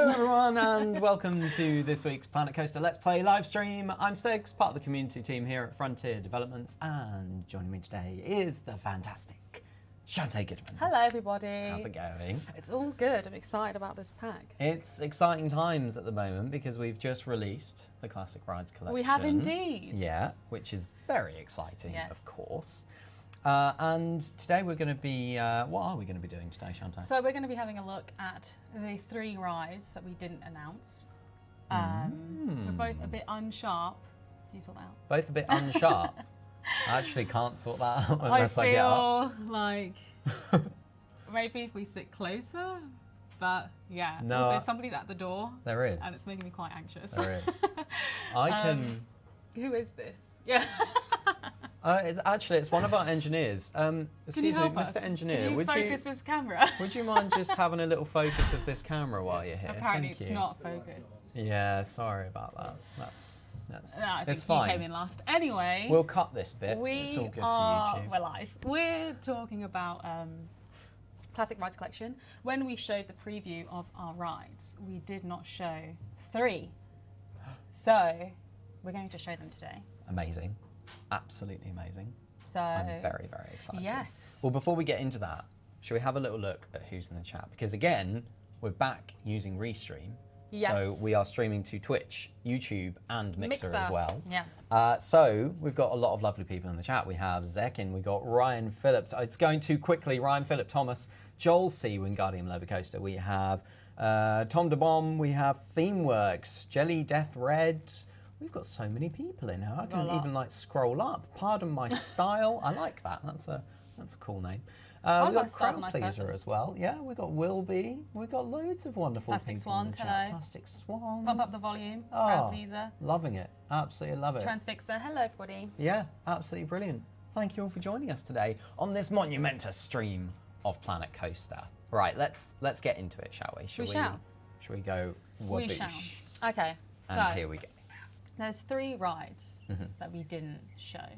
everyone, and welcome to this week's Planet Coaster Let's Play live stream. I'm Steggs, part of the community team here at Frontier Developments, and joining me today is the fantastic Chanté Goodman. Hello, everybody. How's it going? It's all good. I'm excited about this pack. It's exciting times at the moment because we've just released the Classic Rides collection. We have indeed. Yeah, which is very exciting, Yes. of course. And today we're going to be, what are we going to be doing today, Chanté? So we're going to be having a look at the 3 rides that we didn't announce. We're both a bit unsharp. Can you sort that out? Both a bit unsharp. I actually can't sort that out I unless I get up. feel like maybe if we sit closer, but yeah. No, There's somebody at the door. There is. And it's making me quite anxious. There is. I can... Who is this? Yeah. It's one of our engineers. Can Excuse you me, help us? Mr. Engineer, Can you would focus this camera? would you mind just having a little focus of this camera while you're here? Apparently Thank it's you. not focused. Yeah, sorry about that. That's No, I think it's you fine. came in last. Anyway, We'll cut this bit. we It's all good are, for YouTube. we're live. We're talking about Classic Rides Collection. When we showed the preview of our rides, we did not show 3. So we're going to show them today. Amazing. Absolutely amazing. So I'm very, very excited. Yes. Well, before we get into that, should we have a little look at who's in the chat? Because again, we're back using Restream. Yes. So we are streaming to Twitch, YouTube, and Mixer as well. Yeah. So we've got a lot of lovely people in the chat. We have Zekin, we got Ryan Phillip. It's going too quickly. Ryan Phillip Thomas, Joel C. Wingardium Leviosa. We have Tom DeBomb. We have Themeworks, Jelly Death Red. We've got so many people in here. I can't even like scroll up. Pardon my style. I like that. That's a cool name. We've got Crowd Pleaser as well. Yeah, we've got Wilby. We've got loads of wonderful Plastic people Swans, in the chat. hello. Plastic Swans. Pump up the volume. Oh, Crowd Pleaser. Loving it. Absolutely love it. Transfixer. Hello, everybody. Yeah, absolutely brilliant. Thank you all for joining us today on this monumentous stream of Planet Coaster. Right, let's get into it, shall we? Shall we go We shall. whoosh? Okay, so And here we go. there's 3 rides that we didn't show.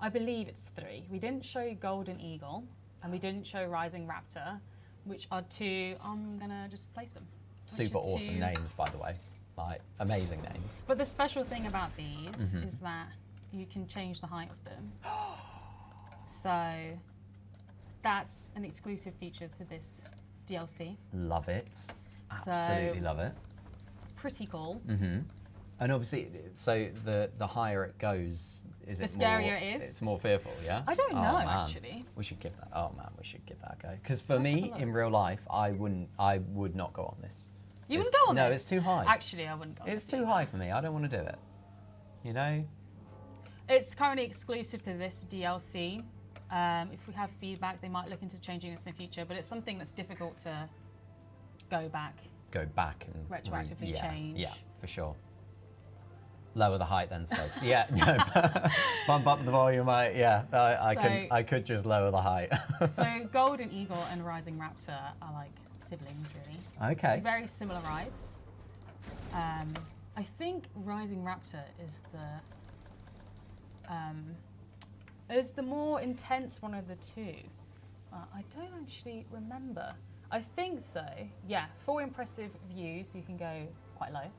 I believe it's 3. We didn't show Golden Eagle, and we didn't show Rising Raptor, which are 2. I'm gonna just place them. Super awesome names, by the way. Like, amazing names. But the special thing about these is that you can change the height of them. So that's an exclusive feature to this DLC. Love it. Absolutely love it. Pretty cool. And obviously, so the higher it goes, is The it scarier more, it is. It's more fearful, yeah? I don't know, man. actually. We should give that, we should give that a go. Because for me, in real life, I would not go on this. You wouldn't go on this? No, it's too high. Actually, I wouldn't go on It's this too high for me. I don't want to do it. You know? It's currently exclusive to this DLC. If we have feedback, they might look into changing this in the future, but it's something that's difficult to go back And retroactively change. Yeah, for sure. Lower the height then, Steggs. Yeah, no, bump up the volume. I could just lower the height. So Golden Eagle and Rising Raptor are like siblings, really. Okay. Very similar rides. I think Rising Raptor is the more intense one of the 2. I don't actually remember. I think so. Yeah, for impressive views, you can go quite low.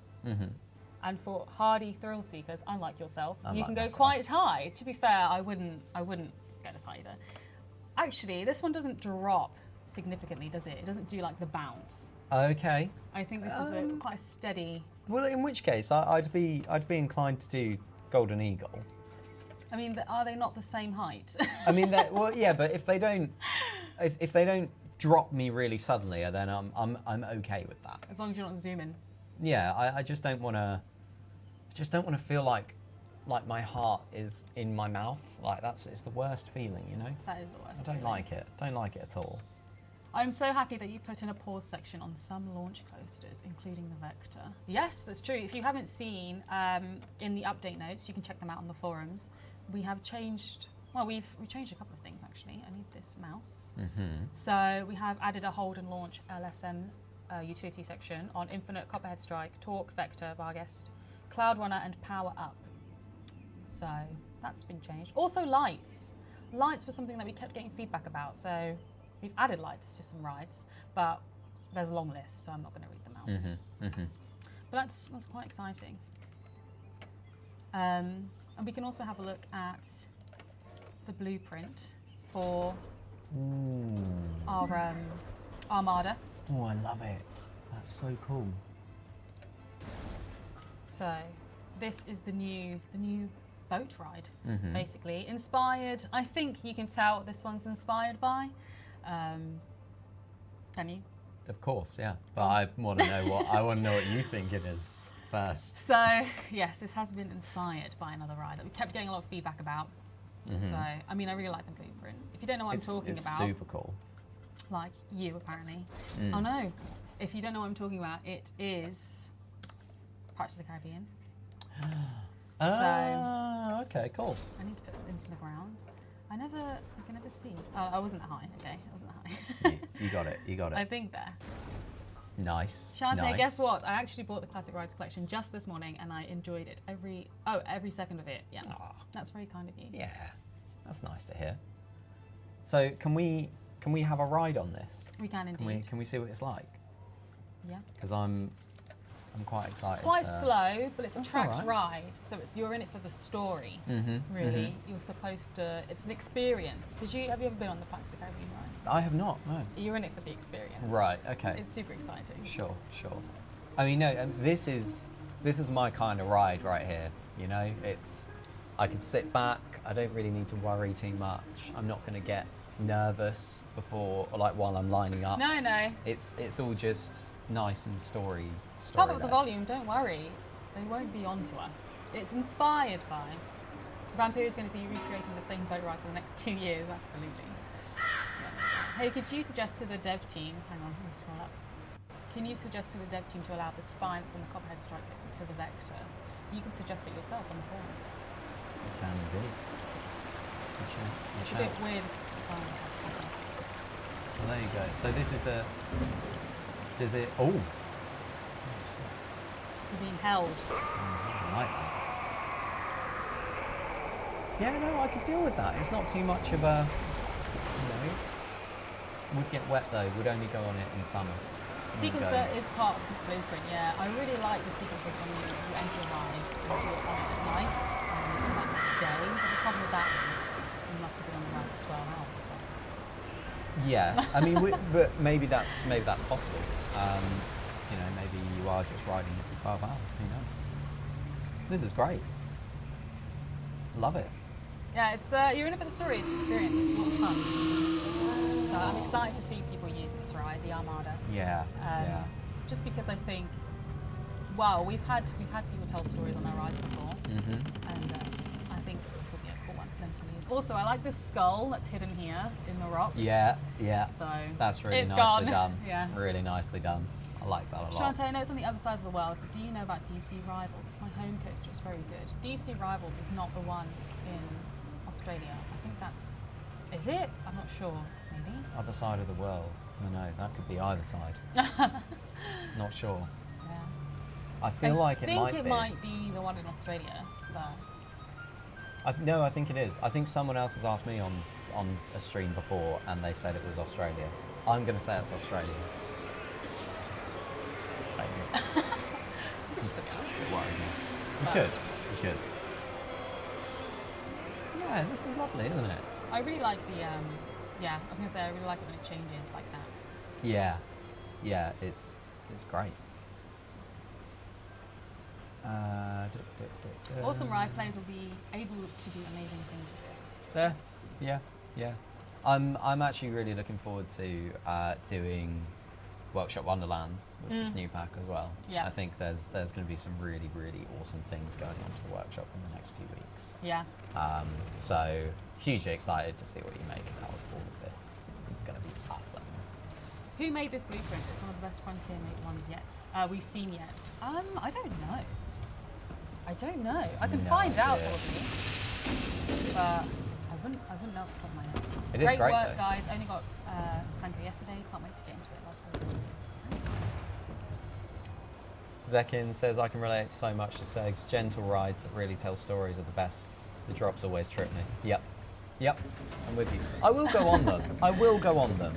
And for hardy thrill seekers, unlike yourself, you can go quite high. To be fair, I wouldn't get as high either. Actually, this one doesn't drop significantly, does it? It doesn't do like the bounce. Okay. I think this is quite a steady. Well, in which case, I'd be inclined to do Golden Eagle. I mean, are they not the same height? I mean, well, yeah, but if they don't drop me really suddenly, then I'm okay with that. As long as you're not zooming. Yeah, I just don't want to. Feel like my heart is in my mouth. Like it's the worst feeling, you know. That is the worst. I don't like it. Don't like it at all. I'm so happy that you put in a pause section on some launch coasters, including the Vector. Yes, that's true. If you haven't seen in the update notes, you can check them out on the forums. We have changed. Well, we've changed a couple of things actually. I need this mouse. So we have added a hold and launch LSM utility section on Infinite, Copperhead Strike, Torque, Vector, Barguest, Cloud Runner, and Power Up. So that's been changed. Also lights. Lights was something that we kept getting feedback about. So we've added lights to some rides, but there's a long list, so I'm not going to read them out. But that's quite exciting. And we can also have a look at the blueprint for our Armada. Oh, I love it. That's so cool. So this is the new boat ride, basically inspired. I think you can tell what this one's inspired by. Can you? Of course, yeah. But I want to know what you think it is first. So yes, this has been inspired by another ride that we kept getting a lot of feedback about. So I mean, I really like the blueprint. If you don't know what I'm talking about, it's super cool. Like you apparently. Oh no! If you don't know what I'm talking about, it is Pirates of the Caribbean. So okay, cool. I need to put this into the ground. I can never see. Oh, I wasn't that high. Okay, I wasn't that high. You got it. You got it. I think there. Nice. Chanté, nice. guess what? I actually bought the Classic Rides collection just this morning, and I enjoyed it every second of it. Yeah, that's very kind of you. Yeah, that's nice to hear. So can we have a ride on this? We can indeed. Can we see what it's like? Yeah. Because I'm quite excited. Quite slow, but it's a tracked right. ride, so you're in it for the story. Really, you're supposed to. It's an experience. Have you ever been on the Pirates of the Caribbean ride? I have not. No. You're in it for the experience. Right. Okay. It's super exciting. Sure. I mean, no. This is my kind of ride right here. You know, I can sit back. I don't really need to worry too much. I'm not going to get nervous while I'm lining up. No. It's all just nice and story. Pop up the volume, don't worry. They won't be on to us. It's inspired by. Vampire is going to be recreating the same boat ride for the next 2 years, absolutely. Hey, could you suggest to the dev team, hang on, let me scroll up. Can you suggest to the dev team to allow the spines and the Copperhead Strike closer to the vector? You can suggest it yourself on the forums. You can indeed. It's a bit weird. So there you go. So this is does it, oh. You're being held. I like that. Yeah, no, I could deal with that. It's not too much of a, would get wet though, would only go on it in summer. Sequencer is part of this blueprint, yeah. I really like the sequencers when you enter the ride and you're on it at night and that next day. But the problem with that is you must have been on the ride for 12 hours or so. Yeah, I mean, but maybe that's possible. Maybe you are just riding it for 12 hours, who knows? This is great. Love it. Yeah, it's you're in it for the story, it's an experience, it's a lot of fun. So I'm excited to see people use this ride, the Armada. Yeah, Just because I think, well, we've had people tell stories on their rides before, and I think this will be a cool one for them to use. Also, I like this skull that's hidden here in the rocks. Yeah. So that's really it's nicely gone. done. Yeah. Really nicely done. I like that a lot. Chanté, I know it's on the other side of the world, but do you know about DC Rivals? It's my home coaster, it's very good. DC Rivals is not the one in Australia. I think is it? I'm not sure, maybe? Other side of the world. No, that could be either side. Not sure. Yeah. I feel like it might be. I think it might be the one in Australia, but... No, I think it is. I think someone else has asked me on a stream before and they said it was Australia. I'm going to say it's Australia. You could. Yeah, this is lovely, isn't it? I really like the, I was going to say, I really like it when it changes like that. Yeah, it's great. Awesome ride players will be able to do amazing things with this. Yeah. I'm actually really looking forward to doing Workshop Wonderlands with this new pack as well. Yeah. I think there's going to be some really, really awesome things going on to the workshop in the next few weeks. Yeah. So hugely excited to see what you make out of all of this. It's going to be awesome. Who made this blueprint? It's one of the best Frontier made ones yet. We've seen yet. I don't know. I can find out probably. But I wouldn't know off the top of my head. It is great work, though. Guys. Only got Anchor yesterday. Can't wait to get into it. Zekin says, I can relate so much to Steggs. Gentle rides that really tell stories are the best. The drops always trip me. Yep, I'm with you. I will go on them.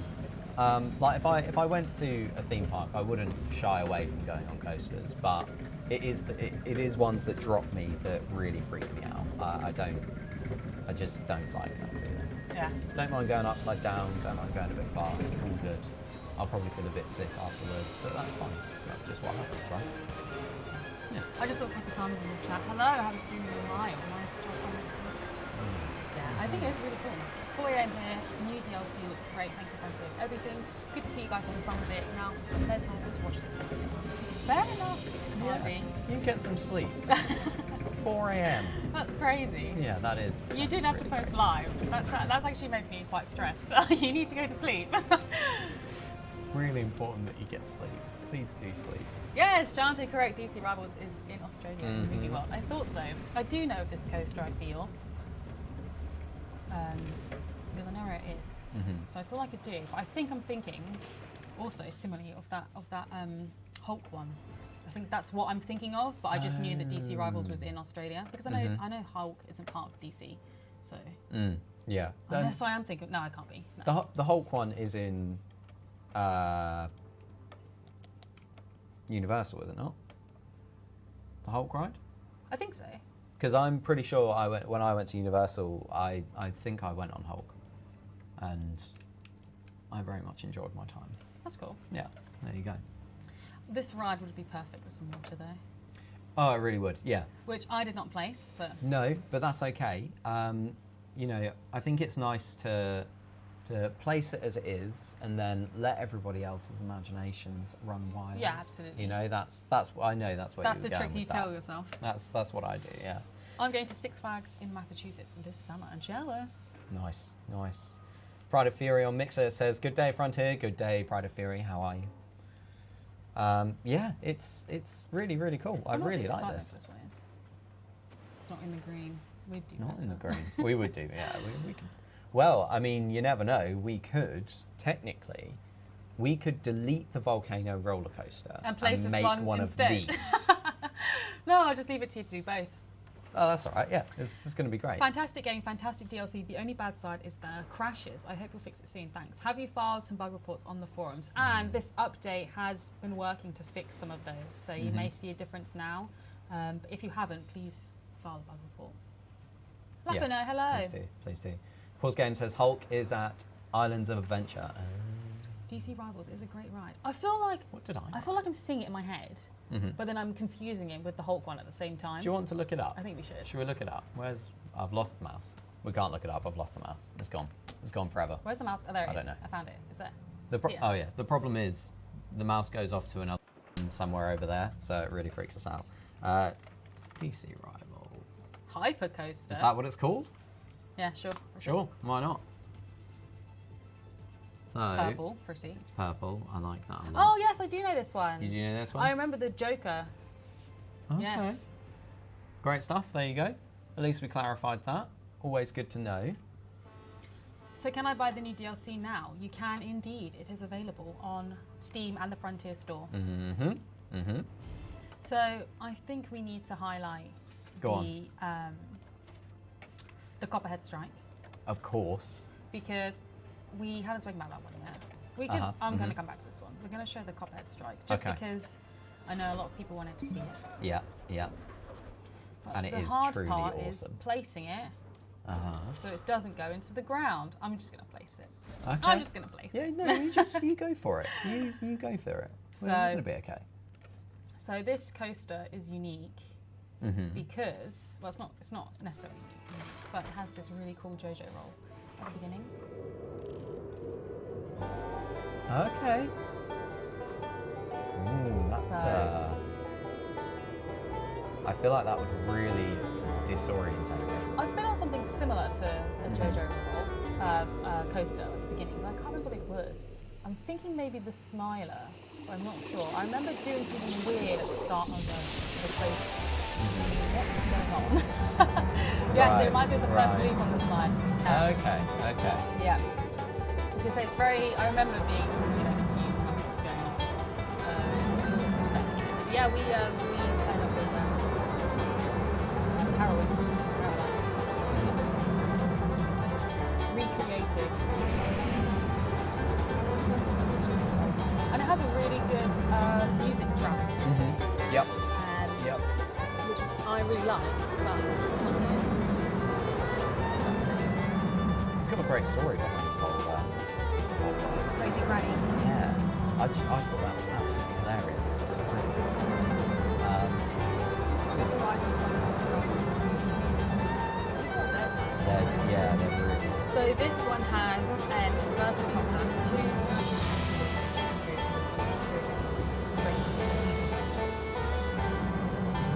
Like if I went to a theme park, I wouldn't shy away from going on coasters, but it is ones that drop me that really freak me out. I just don't like that feeling. Yeah. Don't mind going upside down, don't mind going a bit fast, all good. I'll probably feel a bit sick afterwards, but that's fine. That's just what happens, right? Yeah. I just saw Casacana's in the chat. Hello, I haven't seen you in a while. Nice job on this project. Yeah, I think it's really cool. 4 a.m. here, new DLC looks great. Thank you for doing everything. Good to see you guys having fun with it. Now for some bedtime to watch this video. Fair enough, Marty. You get some sleep. 4 a.m. That's crazy. Yeah, that is. You did have to really post crazy. live. That's actually made me quite stressed. You need to go to sleep. It's really important that you get sleep. Please do sleep. Yes, Chanté, correct. DC Rivals is in Australia in the movie world. I thought so. I do know of this coaster, I feel. Because I know where it is. So I feel like I do. But I think I'm thinking also similarly of that Hulk one. I think that's what I'm thinking of, but I just knew that DC Rivals was in Australia because I know Hulk isn't part of DC. So Yeah. unless I am thinking, no, I can't be. No. The Hulk one is in Universal, is it not? The Hulk ride? I think so. Because I'm pretty sure when I went to Universal, I think I went on Hulk, and I very much enjoyed my time. That's cool. Yeah, there you go. This ride would be perfect with some water though. Oh, it really would. Yeah. Which I did not place, but No, but that's okay. You know, I think it's nice to place it as it is, and then let everybody else's imaginations run wild. yeah, absolutely. You know, that's I know that's what That's you were the trick going you with tell that. yourself. That's what I do. Yeah. I'm going to Six Flags in Massachusetts this summer. I'm jealous. Nice, nice. Pride of Fury on Mixer says, "Good day, Frontier. Good day, Pride of Fury. How are you?" Yeah, it's really cool. I I'm not really like excited this. This one is. It's not in the green. We'd do Not in the better. green. We would do. Yeah, we could. Well, I mean, you never know. We could technically, we could delete the volcano roller coaster And place this make one of instead. these. No, I'll just leave it to you to do both. Oh, that's all right. Yeah, this is going to be great. Fantastic game, fantastic DLC. The only bad side is the crashes. I hope you'll fix it soon. Thanks. Have you filed some bug reports on the forums? And this update has been working to fix some of those, so you may see a difference now. But if you haven't, please file a bug report. Lapino, hello. Please do. Pause Game says Hulk is at Islands of Adventure. DC Rivals is a great ride. I feel like What did I? I feel like I'm seeing it in my head, but then I'm confusing it with the Hulk one at the same time. Do you want to look it up? I think we should. Should we look it up? I've lost the mouse. We can't look it up. I've lost the mouse. It's gone. It's gone forever. Where's the mouse? Oh, there it I is. don't know. I found it. Is there? Oh yeah. The problem is the mouse goes off to another somewhere over there, so it really freaks us out. DC Rivals. Hyper coaster. Is that what it's called? Yeah, sure. Sure. Why not? So Purple, pretty. it's purple. I like that a lot. Oh yes, I do know this one. You do know this one? I remember the Joker. Okay. Yes. Great stuff. There you go. At least we clarified that. Always good to know. So can I buy the new DLC now? You can indeed. It is available on Steam and the Frontier store. So I think we need to highlight the Copperhead Strike, Of course. because we haven't spoken about that one yet. We could. I'm going to come back to this one. We're going to show the Copperhead Strike just Okay. because I know a lot of people wanted to see it. Yeah. Yeah. But And it the is hard truly part awesome. is placing it so it doesn't go into the ground. I'm just going to place it. Okay. I'm just going to place Yeah. it. No. You go for it. You go for it. So- We're gonna be okay. So this coaster is unique because, well, it's not necessarily unique, but it has this really cool JoJo roll at the beginning. Okay. Ooh, that's. So- I feel like that would really disorientate me. I've been on something similar to a JoJo roll coaster at the beginning, but I can't remember what it was. I'm thinking maybe the Smiler, but I'm not sure. I remember doing something weird at the start of the coaster. What is going on? Yeah, so it reminds me of the first loop on the slide. Okay. Yeah. I was going to say, it's very, I remember being confused when it was going on. It's just expecting it. But yeah, we kind of with Carowinds, recreated music track. Yep. Yep. Which is I really like. But It's got a great story behind the whole ride. Crazy Granny. Yeah. I thought that was absolutely hilarious. This ride looks like this one does. Yeah, they're really. So this one has inverted top hat, 2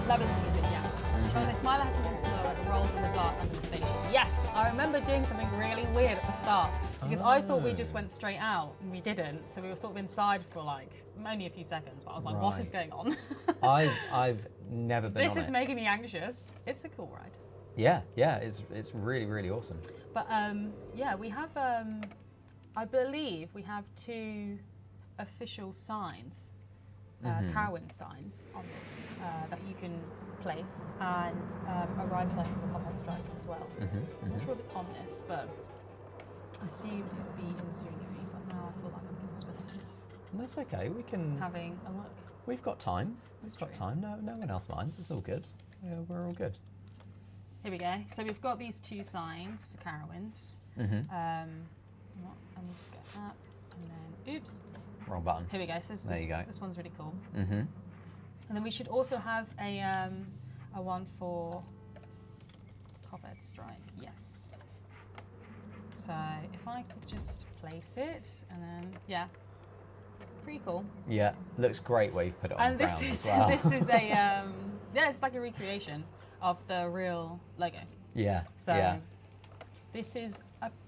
lovely music, yeah. But the Smiler has something similar like the rolls in the dark under the station. Yes, I remember doing something really weird at the start because I thought we just went straight out and we didn't. So we were sort of inside for like only a few seconds, but I was like, what is going on? I've never been on This is it. making me anxious. It's a cool ride. Yeah, it's really, really awesome. But yeah, we have, I believe we have 2 official signs, Carowin signs on this that you can place, and a ride cycle with Copperhead Strike as well. I'm not sure if it's on this, but I assume it would be in Suriname, but now I feel like I'm getting spillage. That's okay. We can. Having a look. We've got time. That's We've got true. time. No one else minds. It's all good. Yeah, we're all good. Here we go. So we've got these 2 signs for Carowinds. I need to get that, and then oops. Wrong button. Here we go. So There you go. This one's really cool. And then we should also have a one for Copperhead Strike. Yes. So if I could just place it, and then yeah, pretty cool. Yeah, looks great where you've put it on And the this ground is as well. this is a yeah, it's like a recreation of the real Lego. Yeah. So yeah. this is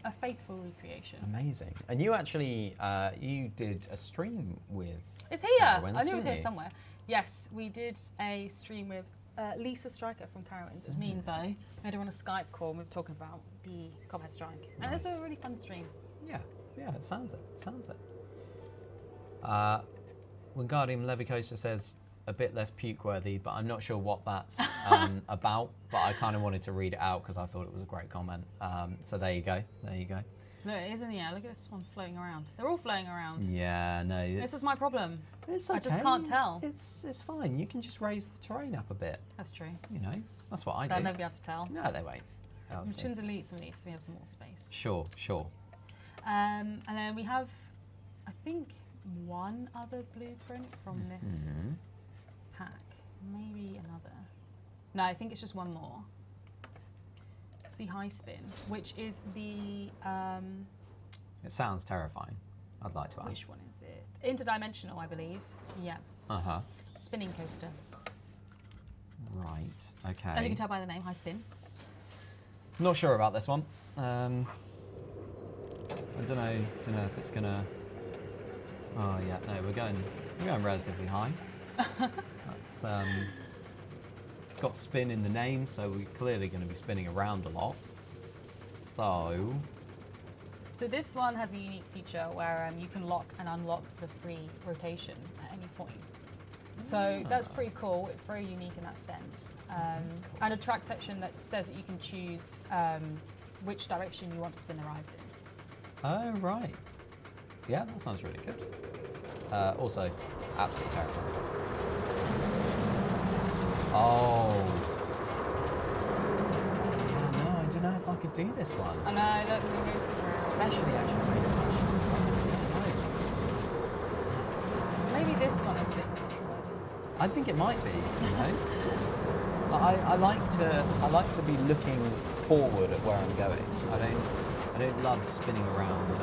a faithful recreation. Amazing. And you actually you did a stream with. It's here. Carowinds, I knew it was didn't here you? somewhere. Yes, we did a stream with Lisa Striker from Carowinds. It's me and Bo. We had her on a Skype call and we were talking about the Copperhead Strike. And it's a really fun stream. Yeah, it sounds it. Wingardium Leviosa says a bit less puke worthy, but I'm not sure what that's about. But I kind of wanted to read it out because I thought it was a great comment. So there you go. Look, it is in the air. Look at this one floating around. They're all floating around. Yeah, no. This is my problem. It's I just okay. can't tell. It's fine. You can just raise the terrain up a bit. That's true. You know, that's what I They'll do. never be able to tell. No, they won't. We should delete some of these so we have some more space. Sure. And then we have, I think, one other blueprint from this pack. Maybe another. No, I think it's just one more. The high spin, which is the It sounds terrifying. I'd like to add. which one is it? Interdimensional, I believe. Yeah. Spinning coaster. Right. Okay. As you can tell by the name, high spin. Not sure about this one. I don't know if it's gonna. Oh yeah, no, we're going relatively high. That's it's got spin in the name, so we're clearly going to be spinning around a lot. So this one has a unique feature where you can lock and unlock the free rotation at any point. So that's pretty cool. It's very unique in that sense. That's cool. And a track section that says that you can choose which direction you want to spin the rides in. oh right, yeah, that sounds really good. Also, absolutely terrifying. Oh. Yeah, no, I don't know if I could do this one. I know, look, we can go to the room. Especially actually made of Maybe this one is a bit more. I think it might be, you know. I like to be looking forward at where I'm going. I don't love spinning around and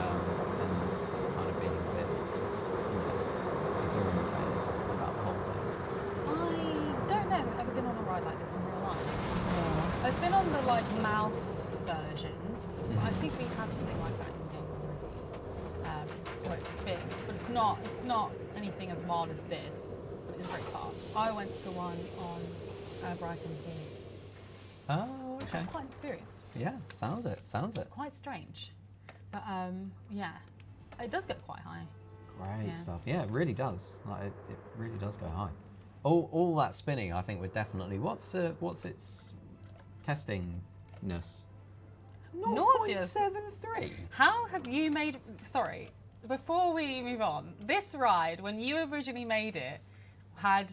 kind of being a bit, disorientated about the whole thing. I don't know if I've ever been on a ride like this in real life. I've been on the mouse versions. I think we have something like that in game already, where it spins, but it's not anything as wild as this. But it's very fast. I went to one on Brighton here. Oh, Which okay. was quite an experience. Yeah, sounds it. Quite strange, but yeah, it does get quite high. Great Yeah. stuff. Yeah, it really does. Like it really does go high. All that spinning, I think, would definitely. What's its testingness? Nauseous. 0.73. How have you made? Sorry, before we move on, this ride, when you originally made it, had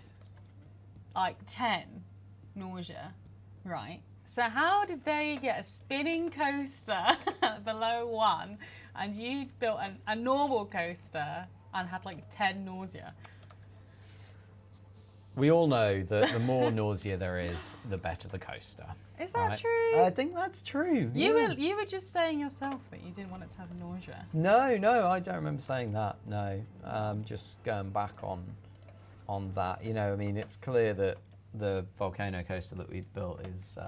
like 10 nausea, right? So how did they get a spinning coaster below 1 and you built a normal coaster and had like 10 nausea? We all know that the more nausea there is, the better the coaster. Is that true? I think that's true. You were just saying yourself that you didn't want it to have nausea. No, I don't remember saying that. No, just going back on that. You know, I mean, it's clear that the volcano coaster that we built is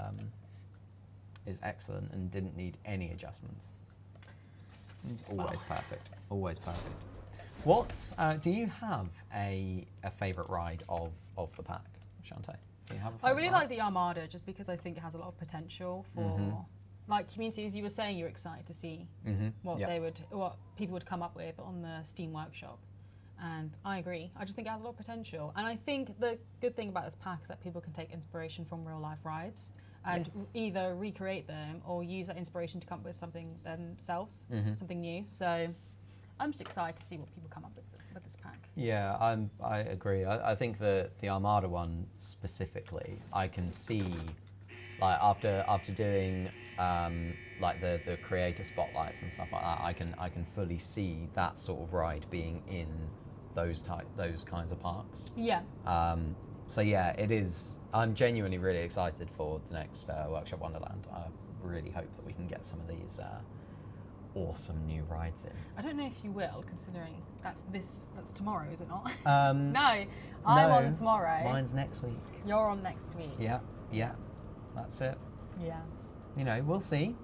excellent and didn't need any adjustments. It's always perfect. Always perfect. Do you have a favourite ride of the pack, Chanté? Do you have a I really ride? like the Armada just because I think it has a lot of potential for like communities. You were saying you were excited to see what people would come up with on the Steam Workshop. And I agree. I just think it has a lot of potential. And I think the good thing about this pack is that people can take inspiration from real life rides and either recreate them or use that inspiration to come up with something themselves, something new. So I'm just excited to see what people come up with this pack. Yeah, I agree. I think the Armada one specifically, I can see, like after doing like the creator spotlights and stuff like that, I can fully see that sort of ride being in those kinds of parks. Yeah. So yeah, it is. I'm genuinely really excited for the next Workshop Wonderland. I really hope that we can get some of these awesome new rides in. I don't know if you will, considering that's tomorrow, is it not? No, I'm on tomorrow. Mine's next week. You're on next week. Yeah, that's it. Yeah. You know, we'll see.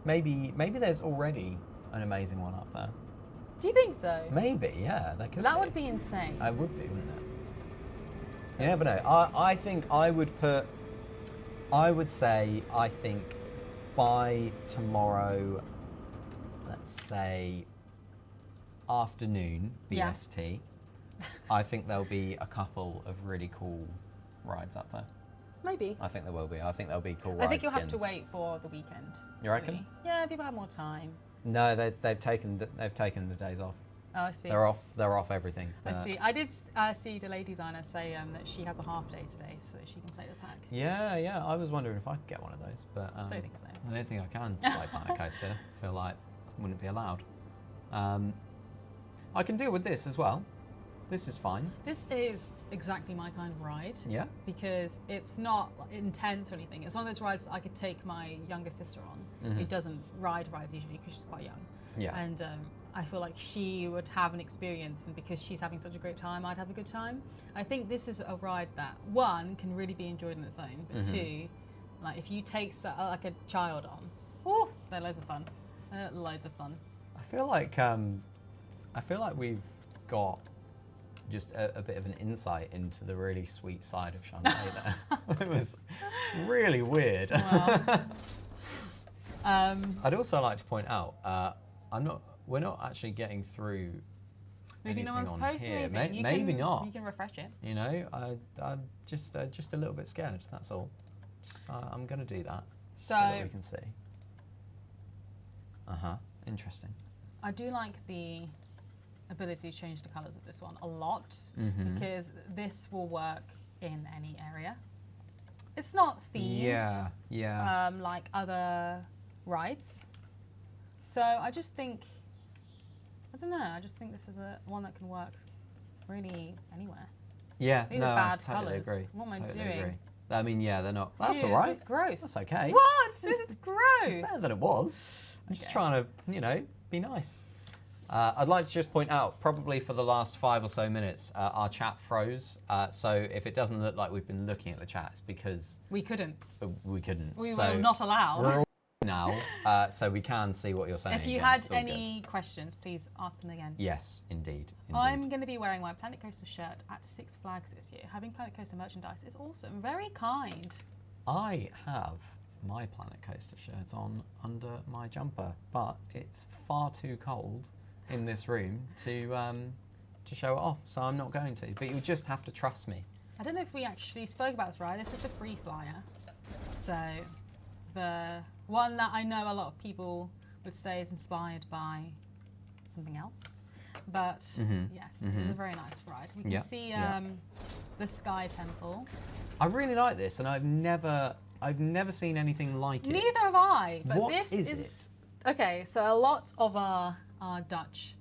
Maybe there's already an amazing one up there. Do you think so? Maybe, yeah, there could. That would be insane. It would be, wouldn't it? You never know. I think I would say by tomorrow, let's say afternoon BST, I think there'll be a couple of really cool rides up there. Maybe. I think there will be. I think there'll be cool rides. I think you'll have to wait for the weekend. You reckon? Really. Yeah, people have more time. No, they've taken the days off. Oh, I see. They're off everything. I see. I did see Delay Designer say that she has a half day today so that she can play the pack. Yeah. I was wondering if I could get one of those, but I don't think so. I don't think I can play Planet Coaster. I feel like it wouldn't be allowed. I can deal with this as well. This is fine. This is exactly my kind of ride. Yeah. Because it's not intense or anything. It's one of those rides that I could take my younger sister on, who doesn't ride rides usually because she's quite young. Yeah. And I feel like she would have an experience, and because she's having such a great time, I'd have a good time. I think this is a ride that, one, can really be enjoyed on its own, but two, like if you take like a child on, they're loads of fun. Loads of fun. I feel like we've got just a bit of an insight into the really sweet side of Chanté there. It was really weird. Wow. I'd also like to point out, we're not actually getting through. Maybe no one's on posting here. anything. Maybe not. You can refresh it. You know, I'm just a little bit scared. That's all. I'm going to do that so that we can see. Interesting. I do like the ability to change the colours of this one a lot because this will work in any area. It's not themed like other rides. So I just think, I don't know, I just think this is one that can work really anywhere. Yeah, These are bad colours. Agree. What am I doing? Agree. I mean, yeah, they're not. That's Ew, all right. This is gross. That's okay. What? This is gross. It's better than it was. I'm just trying to, be nice. I'd like to just point out, probably for the last 5 or so minutes, our chat froze. So if it doesn't look like we've been looking at the chat, it's because we couldn't. We couldn't. We were not allowed. We're all now, so we can see what you're saying. If you had any questions, please ask them again. Yes, indeed. I'm going to be wearing my Planet Coaster shirt at Six Flags this year. Having Planet Coaster merchandise is awesome. Very kind. I have my Planet Coaster shirt on under my jumper, but it's far too cold in this room to show it off, so I'm not going to. But you just have to trust me. I don't know if we actually spoke about this ride. This is the Free Flyer. So the one that I know a lot of people would say is inspired by something else. But yes, it's a very nice ride. We can see the Sky Temple. I really like this, and I've never seen anything like it. Neither have I. But What this is it? Okay, so a lot of our Dutch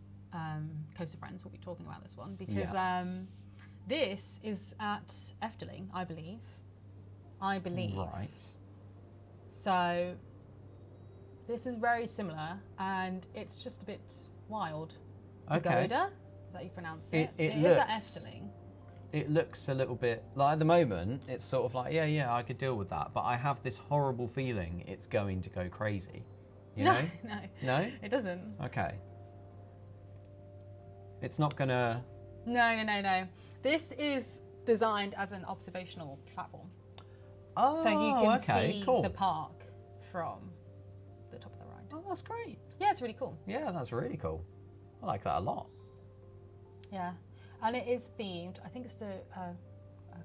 coaster friends will be talking about this one because this is at Efteling, I believe. Right. So this is very similar, and it's just a bit wild. Okay. Pagoda? Is that how you pronounce it? It is at Efteling. It looks a little bit like at the moment. It's sort of like yeah, I could deal with that, but I have this horrible feeling it's going to go crazy. You know? No, it doesn't. Okay. It's not gonna. No. This is designed as an observational platform. Oh, So you can see cool. the park from the top of the ride. Oh, that's great. Yeah, it's really cool. Yeah, that's really cool. I like that a lot. Yeah. And it is themed. I think it's the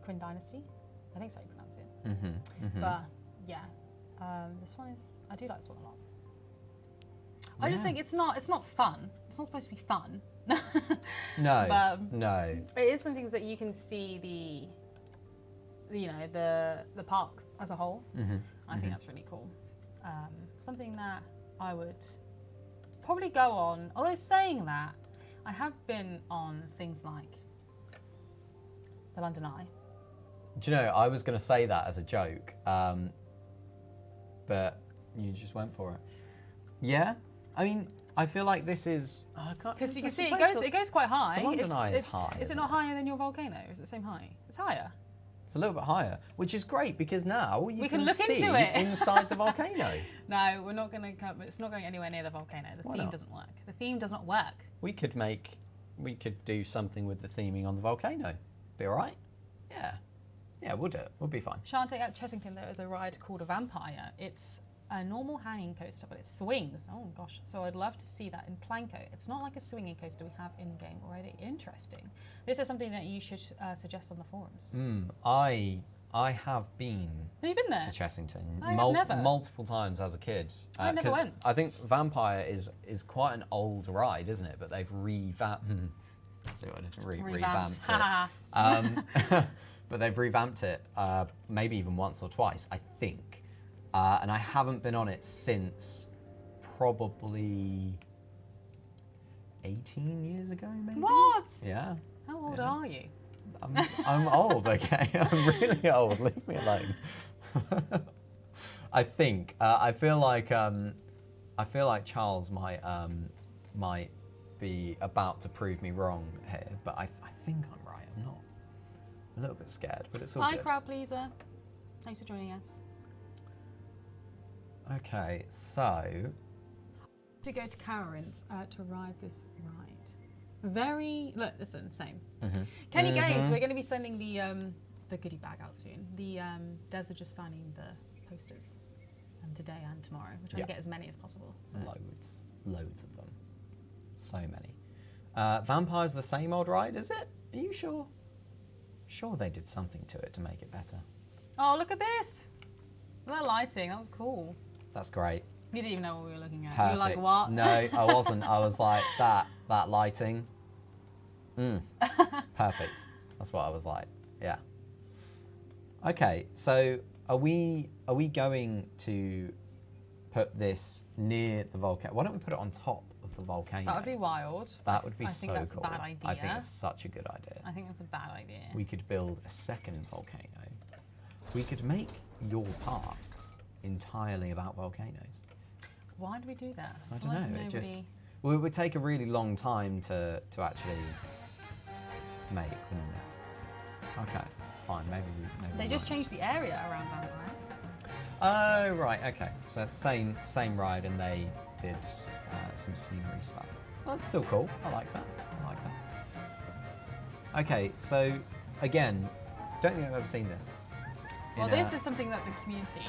Qin Dynasty. I think that's how you pronounce it. But yeah, this one is. I do like this one a lot. I just think it's not fun. It's not supposed to be fun. No. But no. it is something that you can see the park as a whole. I think that's really cool. Something that I would probably go on. Although saying that, I have been on things like the London Eye. Do you know, I was going to say that as a joke, but you just went for it. Yeah? I mean, I feel like this is... Because you can see it goes quite high. The London Eye is high. Is it not higher than your volcano? Is it the same height? It's higher. It's a little bit higher, which is great because now we can look see into it inside the volcano. No, we're not going to come. It's not going anywhere near the volcano. The theme doesn't work. The theme does not work. We could do something with the theming on the volcano. Be all right? Yeah, we'll do it. We'll be fine. Chanté at Chessington, there is a ride called a Vampire. It's a normal hanging coaster, but it swings. Oh gosh! So I'd love to see that in Planko. It's not like a swinging coaster we have in game already. Interesting. This is something that you should suggest on the forums. I have been. Have you been there? To Chessington never. multiple times as a kid. I never went. I think Vampire is quite an old ride, isn't it? But they've revamped. Revamped it. But they've revamped it maybe even once or twice, I think. And I haven't been on it since probably 18 years ago, maybe. What? Yeah. How old are you? I'm old, okay? I'm really old. Leave me alone. I think I feel like Charles might be about to prove me wrong here, but I think I'm right. I'm not. I'm a little bit scared, but it's all Hi, good. crowd pleaser. Thanks for joining us. Okay, so To go to Carowinds to ride this ride. Listen, same. Kenny Gaze, we're going to be sending the goodie bag out soon. The devs are just signing the posters today and tomorrow. We're trying to get as many as possible. So. Loads of them. So many. Vampire's the same old ride, is it? Are you sure? Sure they did something to it to make it better. Oh, look at this. That lighting, that was cool. That's great. You didn't even know what we were looking at. Perfect. You were like, what? No, I wasn't. I was like, that lighting. Perfect. That's what I was like. Yeah. Okay, so are we going to put this near the volcano? Why don't we put it on top of the volcano? That would be wild. That would be so cool. I think that's cool. a bad idea. I think it's such a good idea. I think that's a bad idea. We could build a second volcano. We could make your park entirely about volcanoes. Why do we do that? I don't know. It would take a really long time to actually make, wouldn't it? Okay, fine. Maybe they just changed the area around Vampire. Oh right, okay. So it's same ride, and they did some scenery stuff. That's still cool. I like that. Okay, so again, don't think I've ever seen this. Well, this is something that the community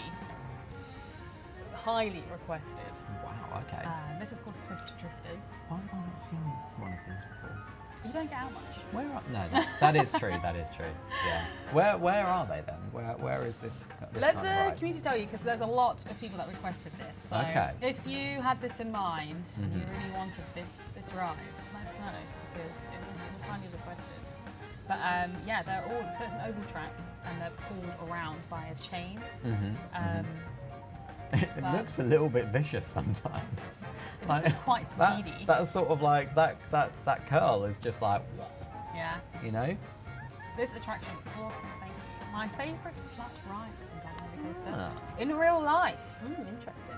highly requested. Wow, okay. This is called Swift Drifters. Why have I not seen one of these before? You don't get out much. Where are, no, that is true. That is true. Yeah. Where are they then? Where is this Let kind the of ride? community tell you, because there's a lot of people that requested this. So Okay. if you had this in mind and you really wanted this ride, let us know, because it was highly requested. But yeah, they're all, so it's an oval track and they're pulled around by a chain. It looks a little bit vicious sometimes. It just looks quite speedy. That's sort of like that curl is just like, Yeah. you know. This attraction is awesome, thank you. My favourite flat ride is on Gondola Coaster. Ah. In real life. Interesting.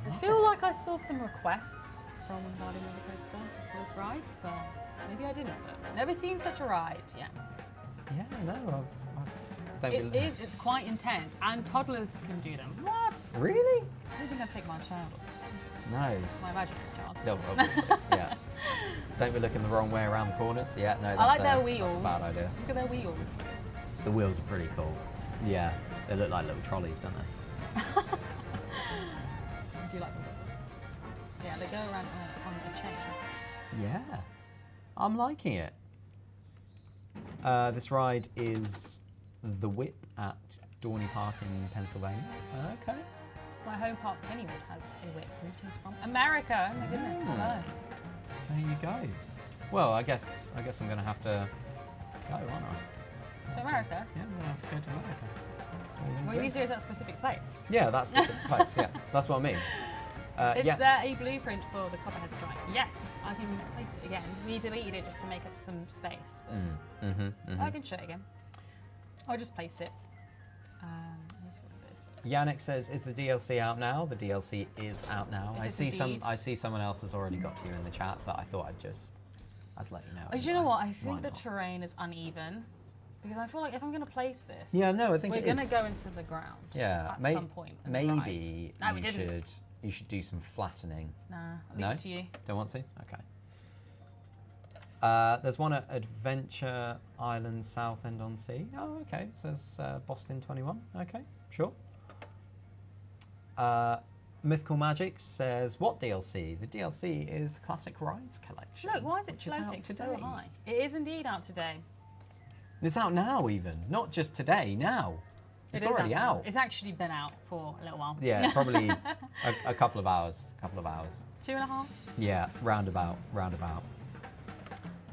I feel like I saw some requests from Gondola Coaster for this ride, so maybe I didn't, but never seen such a ride. Yeah. Yeah, no, It's quite intense, and toddlers can do them. What? Really? I don't think I'd take my child on this one. No. My imaginary child. No, obviously, yeah. Don't be looking the wrong way around the corners. Yeah, no, that's, I like their wheels. That's a bad idea. Look at their wheels. The wheels are pretty cool. Yeah, they look like little trolleys, don't they? I do like the wheels. Yeah, they go around on a chain. Yeah, I'm liking it. This ride is the Whip at Dorney Park in Pennsylvania. Okay. My home park, Kennywood, has a whip. Greetings from America. Oh my goodness. Hello. There you go. Well, I guess I'm going to have to go, aren't I? To America? Yeah, I'm going to have to go to America. That's what we're gonna Well, do. you need to go to that specific place. Yeah, that specific place. Yeah, that's what I mean. Is yeah. there a blueprint for the Copperhead Strike? Yes, I can place it again. We deleted it just to make up some space. But I can show it again. I'll just place it. Here's what it is. Yannick says, "Is the DLC out now?" The DLC is out now. It I is see indeed. I see someone else has already got to you in the chat, but I thought I'd let you know. Do you know anyway. what? I Why think the not? terrain is uneven. Because I feel like if I'm going to place this, Yeah, no, I think we're it going to is. go into the ground Yeah, at some point. in the maybe ride. No, we didn't. you should do some flattening. Nah, I'll leave No? it to you. Don't want to? Okay. There's one at Adventure Island South End on Sea. Oh, okay. It says Boston 21. Okay, sure. Mythical Magic says, what DLC? The DLC is Classic Rides Collection. Look, why is it which out floating so today. high? It is indeed out today. It's out now even. Not just today, now. It's It is already now. out. It's actually been out for a little while. Yeah, probably a couple of hours. 2.5? Yeah, roundabout.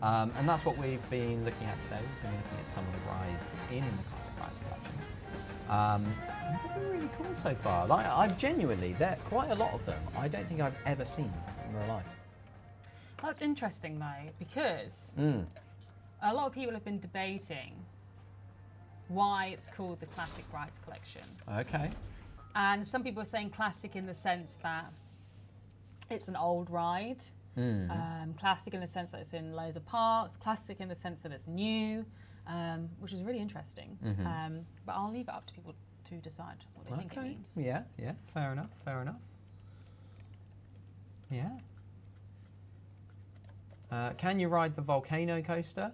And that's what we've been looking at today. We've been looking at some of the rides in the Classic Rides collection. And they've been really cool so far. Like, I've genuinely, there quite a lot of them I don't think I've ever seen in real life. That's interesting though, because a lot of people have been debating why it's called the Classic Rides Collection. Okay. And some people are saying classic in the sense that it's an old ride. Classic in the sense that it's in loads of parks. Classic in the sense that it's new, which is really interesting. But I'll leave it up to people to decide what they think it means. Yeah, fair enough. Yeah. Can you ride the volcano coaster?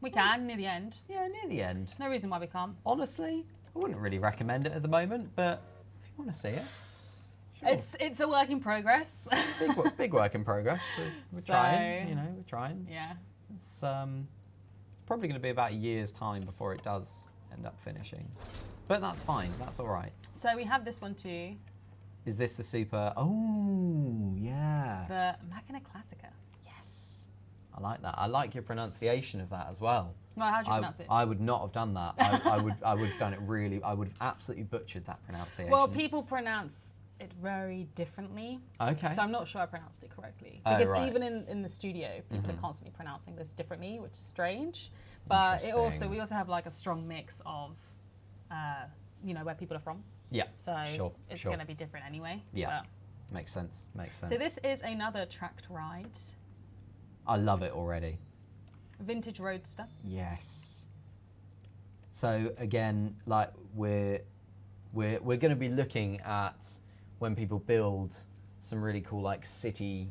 We can, near the end. Yeah, near the end. No reason why we can't. Honestly, I wouldn't really recommend it at the moment, but if you want to see it, sure. It's a work in progress. big work in progress. We're trying, we're trying. Yeah. It's probably going to be about a year's time before it does end up finishing. But that's fine, that's all right. So we have this one too. Is this the super, oh, yeah. The Machina Classica. Yes. I like that. I like your pronunciation of that as well. Well, how do you pronounce it? I would not have done that. I would have done it really, I would have absolutely butchered that pronunciation. Well, people pronounce it very differently. Okay. So I'm not sure I pronounced it correctly. Oh, Because right. even in the studio, people are constantly pronouncing this differently, which is strange. But we also have like a strong mix of, where people are from. Yeah, So sure, it's sure. going to be different anyway. Yeah, But- makes sense. So this is another tracked ride. I love it already. Vintage Roadster. Yes. So again, like we're going to be looking at when people build some really cool like cityscapes,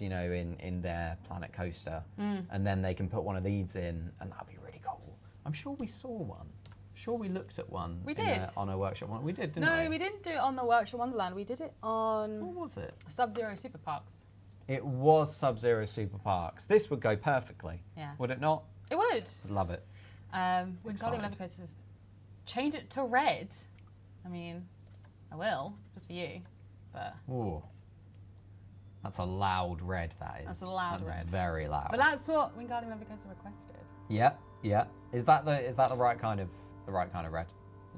in their Planet Coaster, and then they can put one of these in, and that'd be really cool. I'm sure we saw one. Sure, we looked at one. We did. On a workshop one. We did, didn't we? No, we didn't do it on the Workshop Wonderland. We did it on What was it? Sub-Zero Super Parks. It was Sub-Zero Super Parks. This would go perfectly. Yeah. Would it not? It would. Love it. Wingardium Leviosa says, change it to red. I mean, I will, just for you. But Ooh. That's a loud red, that is. That's a loud red. Very loud. But that's what Wingardium Leviosa requested. Yeah, yeah. Is that the right kind of red?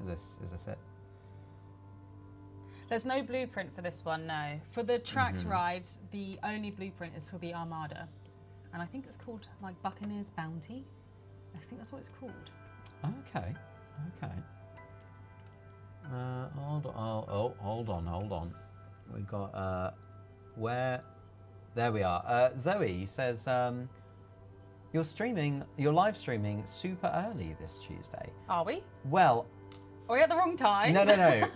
Is this it? There's no blueprint for this one, no. For the tracked rides, the only blueprint is for the Armada. And I think it's called like Buccaneer's Bounty. I think that's what it's called. Okay. Hold on. We've got where? There we are. Zoe says you're live streaming super early this Tuesday. Are we? Well, are we at the wrong time? No.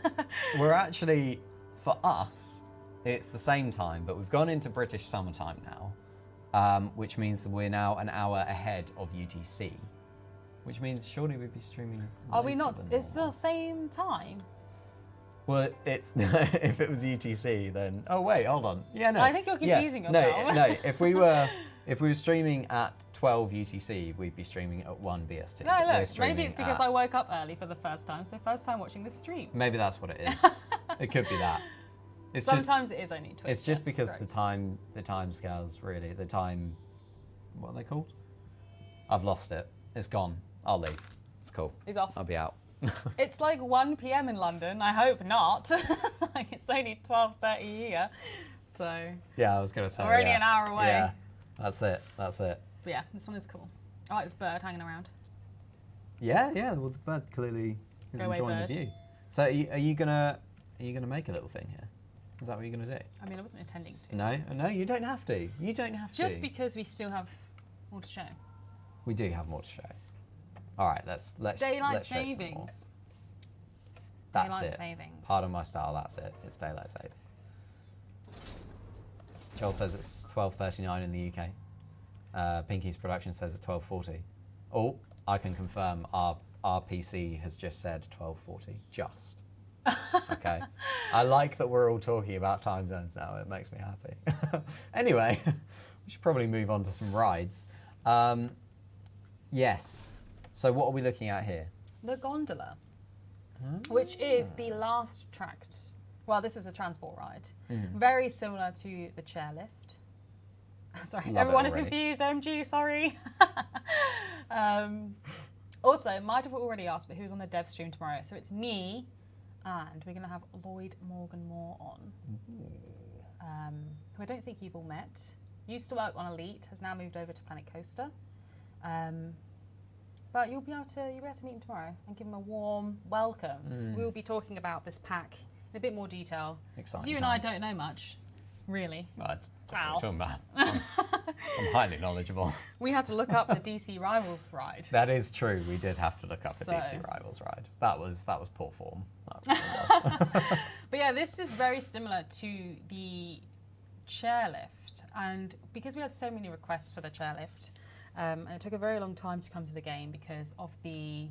We're actually, for us, it's the same time, but we've gone into British summertime now, which means we're now an hour ahead of UTC, which means surely we'd be streaming. Are we not? It's the same time. Well, it's if it was UTC, then oh wait, hold on. Yeah, no. I think you're confusing yourself. No. If we were streaming at 12 UTC, we'd be streaming at 1 BST. No, look, maybe it's because I woke up early for the first time, so first time watching this stream. Maybe that's what it is. It could be that. It's Sometimes it is only Twitch. It's just because the time scales really, what are they called? I've lost it. It's gone. I'll leave. It's cool. He's off. I'll be out. It's like 1 p.m. in London. I hope not. Like it's only 12:30 here, so. Yeah, I was gonna say. We're only an hour away. Yeah, that's it. But yeah, this one is cool. I like this bird hanging around. Yeah. Well, the bird clearly is enjoying the view. So, are you gonna make a little thing here? Is that what you're gonna do? I mean, I wasn't intending to. No, you don't have to. Just because we still have more to show. We do have more to show. All right, let's daylight show some more. savings. That's daylight it. savings. Pardon my style. That's it. It's daylight savings. Joel says it's 12:39 in the UK. Pinky's production says it's 12:40. Oh, I can confirm our PC has just said 12:40. Just. Okay. I like that we're all talking about time zones now. It makes me happy. Anyway, we should probably move on to some rides. Yes. So what are we looking at here? The Gondola, which is the last tracked. Well, this is a transport ride. Very similar to the chairlift. Sorry, everyone is confused. OMG, sorry. Also, might have already asked, but who's on the dev stream tomorrow? So it's me, and we're going to have Lloyd Morgan-Moore on, who I don't think you've all met. Used to work on Elite, has now moved over to Planet Coaster. But you'll be able to meet him tomorrow and give him a warm welcome. We'll be talking about this pack in a bit more detail. Exciting. You and I don't know much, really. Wow. Wow. I'm highly knowledgeable. We had to look up the DC Rivals ride. That is true. We did have to look up the DC Rivals ride. That was poor form. That's what it was. But yeah, this is very similar to the chairlift, and because we had so many requests for the chairlift. And it took a very long time to come to the game because of the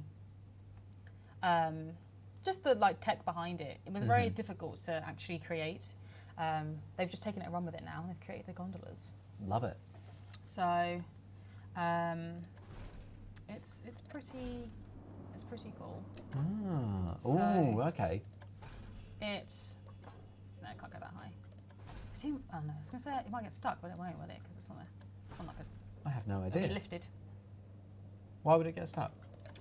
just the tech behind it. It was very difficult to actually create. They've just taken it and run with it now, and they've created the gondolas. Love it. So it's pretty cool. Okay. No, it can't go that high. I was gonna say it might get stuck, but it won't, will it? Because it's not like a. I have no idea. It'll be lifted. Why would it get stuck?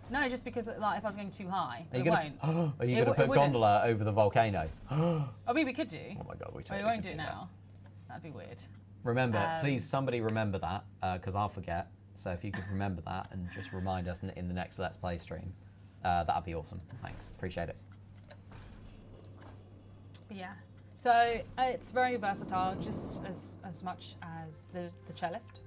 No, just because if I was going too high, Are you it gonna, won't. Are you going to put Gondola over the volcano? I mean, we could do. Oh my god, we We won't do it now. That'd be weird. Remember, please, somebody remember that, because I'll forget. So if you could remember that and just remind us in the next Let's Play stream, that'd be awesome. Thanks, appreciate it. But yeah, so it's very versatile, just as much as the chairlift.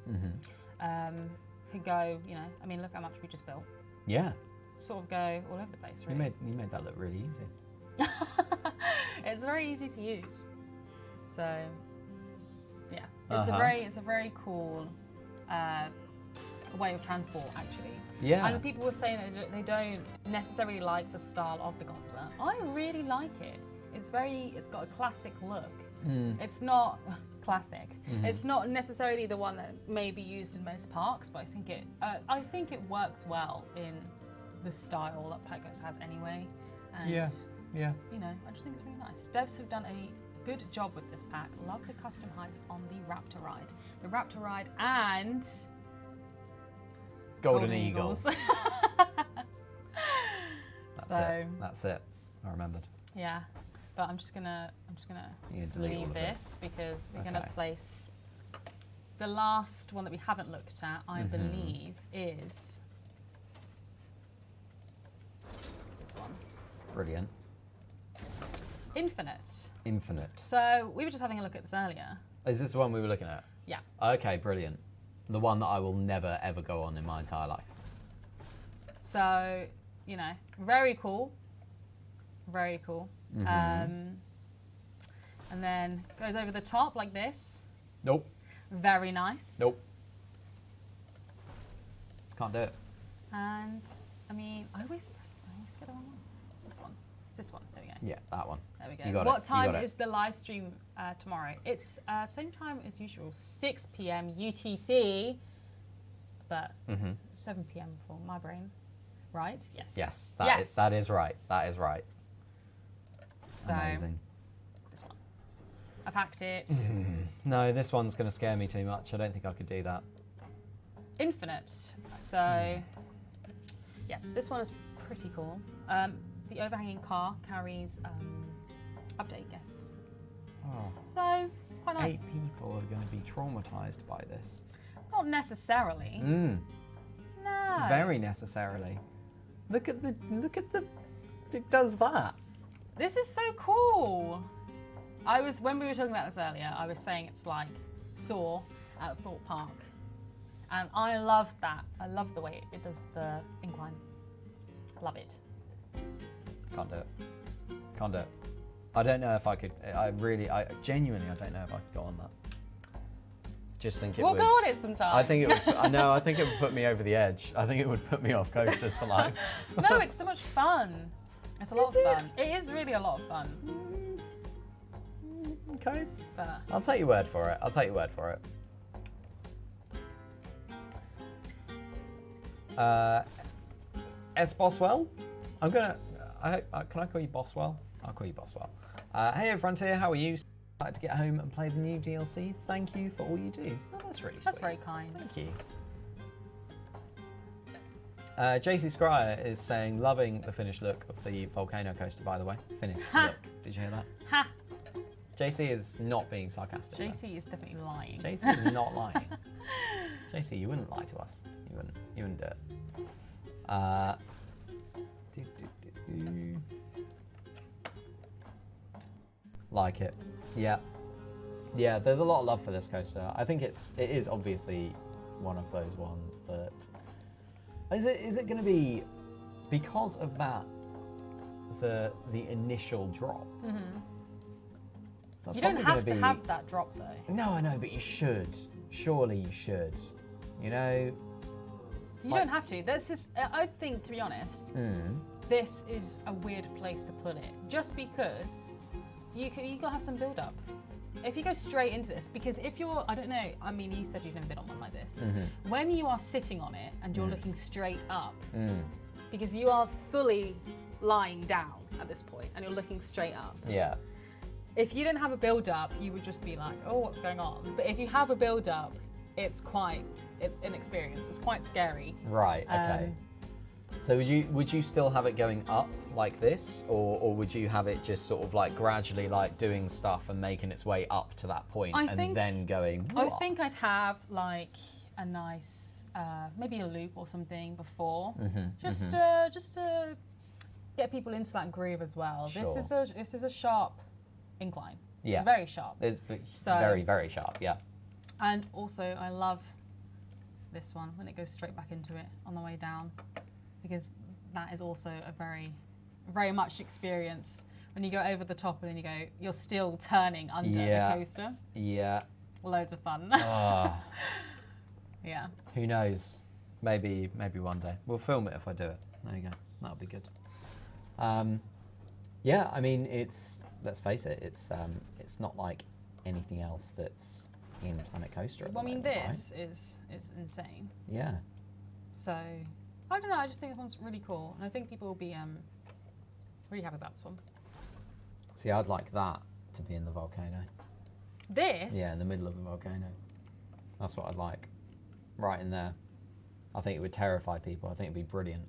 Could go, I mean, look how much we just built. Yeah. Sort of go all over the place, really. You made that look really easy. It's very easy to use. So, yeah, it's a very cool way of transport, actually. Yeah. And people were saying that they don't necessarily like the style of the gondola. I really like it. It's got a classic look. It's not classic. It's not necessarily the one that may be used in most parks, but I think it works well in the style that Planet Coaster has anyway. And Yeah. you know, I just think it's really nice. Devs have done a good job with this pack. Love the custom heights on the Raptor ride. The Raptor ride and Golden Eagles. So That's it. I remembered. yeah, but I'm just gonna You can delete all leave of this because we're gonna Okay. place the last one that we haven't looked at. I believe is this one, Brilliant. Infinite. Infinite. So we were just having a look at this earlier. Is this the one we were looking at? Yeah. Okay, brilliant. The one that I will never ever go on in my entire life. So, you know, very cool. Very cool. And then goes over the top like this. Nope. Very nice. Nope. Can't do it. And I mean, I always get the wrong one. It's this one. It's this one. There we go. Yeah, that one. There we go. You got What it. You time got it. is the live stream tomorrow? It's same time as usual, 6 p.m. UTC, but 7 p.m. for my brain. Right? Yes. Yes, Yes. that is right. That is right. So Amazing. this one. I've hacked it. No, this one's going to scare me too much. I don't think I could do that. Infinite. So yeah, this one is pretty cool. The overhanging car carries update guests. Oh, So quite nice. 8 people are going to be traumatized by this. Not necessarily. No. Very necessarily. Look at the. It does that. This is so cool. When we were talking about this earlier, I was saying it's like Saw at Thorpe Park. And I love that. I love the way it does the incline. Love it. Can't do it. Can't do it. I don't know if I could. Genuinely, I don't know if I could go on that. Just think it We'll would. go on it sometime. I think it would. I know. I think it would put me over the edge. I think it would put me off coasters for life. No, it's so much fun. It's a lot of fun. It is really a lot of fun. Okay. But I'll take your word for it. I'll take your word for it. S. Boswell. I'm gonna. Can I call you Boswell? I'll call you Boswell. Hey, Frontier. How are you? Excited to get home and play the new DLC. Thank you for all you do. Oh, that's really sweet. that's very kind. Thank you. JC Scryer is saying, loving the finished look of the volcano coaster, by the way. Finished look. Did you hear that? Ha! JC is not being sarcastic. JC is definitely lying. JC is not lying. JC, you wouldn't lie to us. You wouldn't do it. Like it. Yeah. Yeah, there's a lot of love for this coaster. I think it is obviously one of those ones that... Is it going to be, because of that, the initial drop? That's You don't probably have to gonna have that drop though. No, I know, but you should. Surely you should. You know? You don't have to. This is, I think, to be honest, this is a weird place to put it. Just because you gotta have some build up. If you go straight into this, because if you're, I don't know, I mean, you said you've never been on one like this. When you are sitting on it and you're looking straight up, because you are fully lying down at this point and you're looking straight up. Yeah. If you don't have a build up, you would just be like, oh, what's going on? But if you have a build up, it's inexperienced. It's quite scary. Right, okay. So would you still have it going up like this, or would you have it just sort of like gradually like doing stuff and making its way up to that point then going? I think I'd have like a nice maybe a loop or something before, just to get people into that groove as well. Sure. This is a sharp incline. Yeah. It's very sharp. It's very, very sharp. Yeah. And also, I love this one when it goes straight back into it on the way down, because that is also a very, very much experience when you go over the top and then you're still turning under the coaster. Yeah. Loads of fun. Yeah. Who knows? Maybe one day. We'll film it if I do it. There you go. That'll be good. Yeah, I mean, let's face it, it's not like anything else that's in Planet Coaster. At Well, I the mean, moment, this is insane. right? Yeah. So, I don't know. I just think this one's really cool, and I think people will be really happy about this one. See, I'd like that to be in the volcano. This? Yeah, in the middle of the volcano. That's what I'd like. Right in there. I think it would terrify people. I think it'd be brilliant.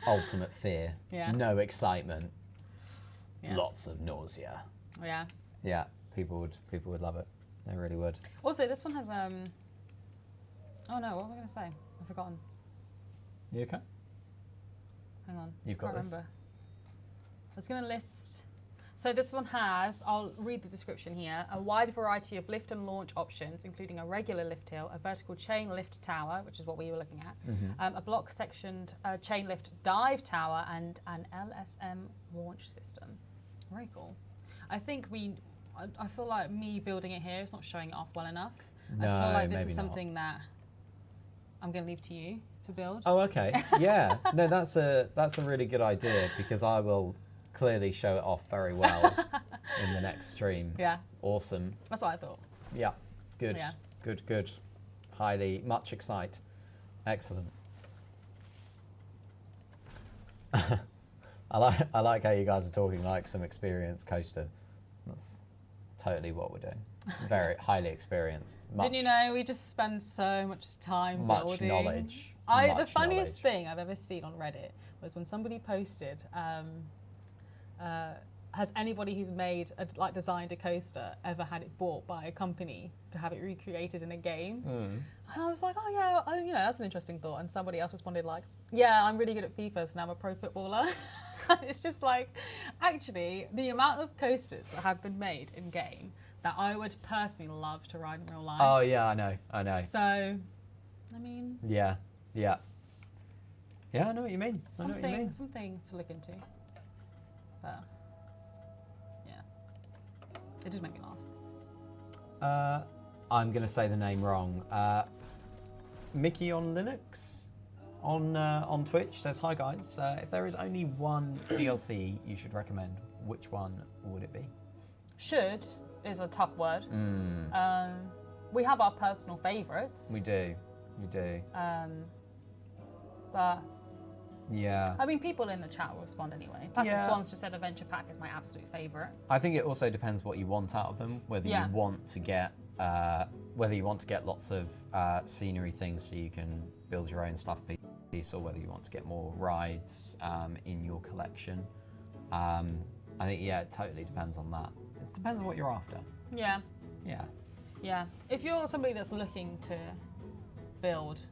Ultimate fear. Yeah. No excitement. Yeah. Lots of nausea. Yeah. Yeah, people would love it. They really would. Also, this one has oh no, what was I going to say? I've forgotten. You okay? Hang on. You've got Can't this. remember. I was going to list. So this one has, I'll read the description here, a wide variety of lift and launch options, including a regular lift hill, a vertical chain lift tower, which is what we were looking at, a block sectioned chain lift dive tower, and an LSM launch system. Very cool. I think I feel like me building it here is not showing it off well enough. I No, feel like this maybe is not. something that I'm going to leave to you to build. Oh, okay. Yeah. No, that's a really good idea because I will clearly show it off very well in the next stream. Yeah, Awesome. that's what I thought. Yeah. Good. Yeah. Good. Much excite. Excellent. I like how you guys are talking like some experienced coaster. That's totally what we're doing. Very highly experienced. Didn't you know we just spend so much time Much building? knowledge. The Much funniest knowledge. thing I've ever seen on Reddit was when somebody posted, has anybody who's designed a coaster ever had it bought by a company to have it recreated in a game? And I was like, oh yeah, that's an interesting thought. And somebody else responded like, yeah, I'm really good at FIFA, so now I'm a pro footballer. It's just like, actually, the amount of coasters that have been made in game that I would personally love to ride in real life. Oh yeah, I know. So, I mean, Yeah. Yeah, I know what you mean. something to look into. But yeah, it did make me laugh. I'm going to say the name wrong. Mickey on Linux on Twitch says, hi guys, if there is only one DLC you should recommend, which one would it be? Should is a tough word. We have our personal favourites. We do. But Yeah. I mean, people in the chat will respond anyway. Plastic Yeah. Swans just said Adventure Pack is my absolute favourite. I think it also depends what you want out of them, whether Yeah. you want to get lots of scenery things so you can build your own stuff piece, or whether you want to get more rides in your collection. I think it totally depends on that. It depends on what you're after. Yeah, Yeah. yeah. If you're somebody that's looking to build